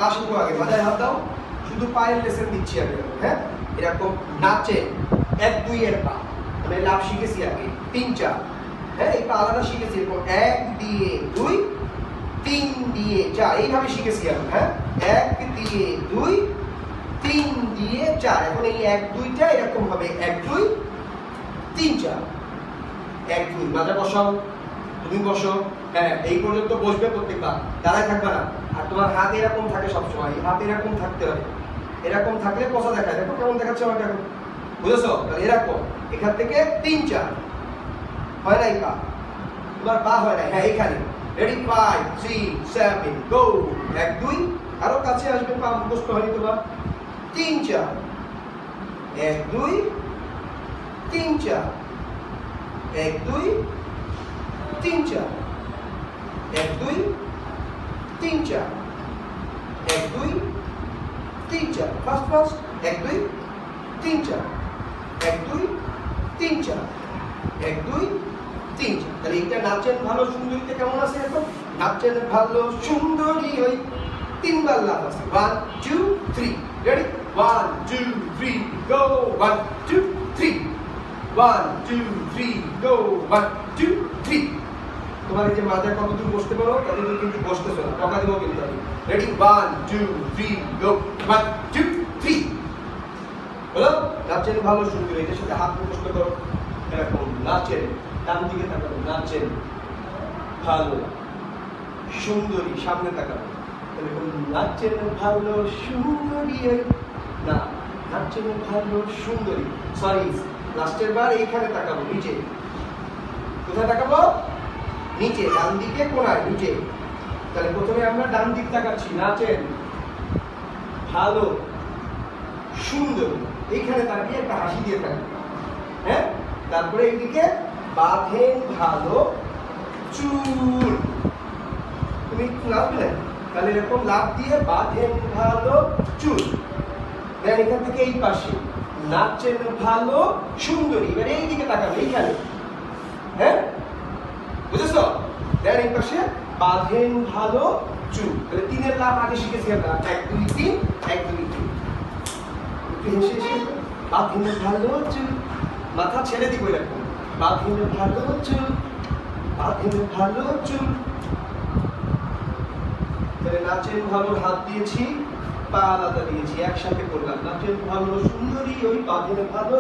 পা শিখবো আগে, মাথায় হাত দাও, শুধু পায়ের লেসেন দিচ্ছি আগে, হ্যাঁ এরকম নাচে 1 2 এর পা, মানে লাভ শিখেছি আগে 3 4, হ্যাঁ এই পা আলাদা শিখেছি, এরকম 1 দিয়ে 2 3 দিয়ে 4, এইভাবে শিখেছি আমি, হ্যাঁ 1 দিয়ে 2 3 দিয়ে 4। এখন এই 1 2টা এরকম হবে 1 2 3 4 1 2, মাথা বসাও, তুমি বসো, হ্যাঁ এই পর্যন্ত বসবে প্রত্যেকবার, দাঁড়ায় থাকবে না। আর তোমার হাত এরকম থাকে সবসময়, হাত এরকম থাকতে হবে, এরকম থাকলে পচা দেখায়, দেখো কেমন দেখাচ্ছে আমার, দেখো বুঝেছো? তাহলে এরকম এখান থেকে 3 4 হয় নাই পা, তোমার পা হয় না, হ্যাঁ এখানে রেডি 5 3 7 গো 1 2, আরো কাছে আসবে, পা মুখস্থ হয়নি তোমার, 3 4 1 2 3 4 1 2 3 4 1 2 3 4 1 2 3 4, ফার্স্ট ফার্স্ট 1 2 3 4 1 2 3 4 1 2 3 4। তাহলে এটা নাচেন ভালো সুন্দরীতে কেমন আছে? এখন নাচেন ভালো সুন্দরী ওই 3 বার লাভ আছে, 1 2 3, রেডি 1 2 3 গো 1 2 3 1 2 3 গো 1 2 3। তোমার এই যে মাথায় কতদূর বসতে পারো ততদূর কিন্তু বসতেছো না, টাকা দিব কিন্তু আমি, রেডি 1 2 3 গো 1 2 3। হলো নাচেন ভালো সুন্দরী, এটার সাথে হাত মুখস্থ করো, এরকম নাচেন, ডান দিকে তাকাবো, নাচেন ভালো সুন্দরী, সামনে তাকাবো, এরকম নাচেন ভালো সুন্দরী, না নাচেন ভালো সুন্দরী, সরি লাস্টের বার এইখানে তাকাবো, নিচে, কোথায় তাকাবো? নিচে, ডান দিকে কোনায়, নিচে। তাহলে প্রথমে আমরা ডান দিক তাকাচ্ছি, নাচেন ভালো সুন্দর, এইখানে তাকিয়ে একটা হাসি দিয়ে থাকি, হ্যাঁ তারপরে এইদিকে বাঁধেন ভালো চুল, তুমি নাচবে, তাহলে এরকম লাভ দিয়ে বাঁধেন ভালো চুল, দেন এখান থেকে এই পাশে নাচেন ভালো সুন্দরী, এবার এইদিকে তাকাবে, এইখানে, হ্যাঁ বুঝেছো? দেন এই পাশে বাঁধেন ভালো চুল, তাহলে 3 এর লাভ আগে শিখেছি আমরা, 1 2 3 1 2 3, একটু হেসে হেসে বাঁধেন ভালো চুল, মাথা ছেড়ে দিব এরকম, বাঁধেন ভালো চুল বাঁধেন ভালো চুল। তাহলে নাচেন ভালো হাত দিয়েছি, পা আলাদা দিয়েছি, একসাথে করলাম, নাচেন ভালো সুন্দরী ওই বাঁধেন ভালো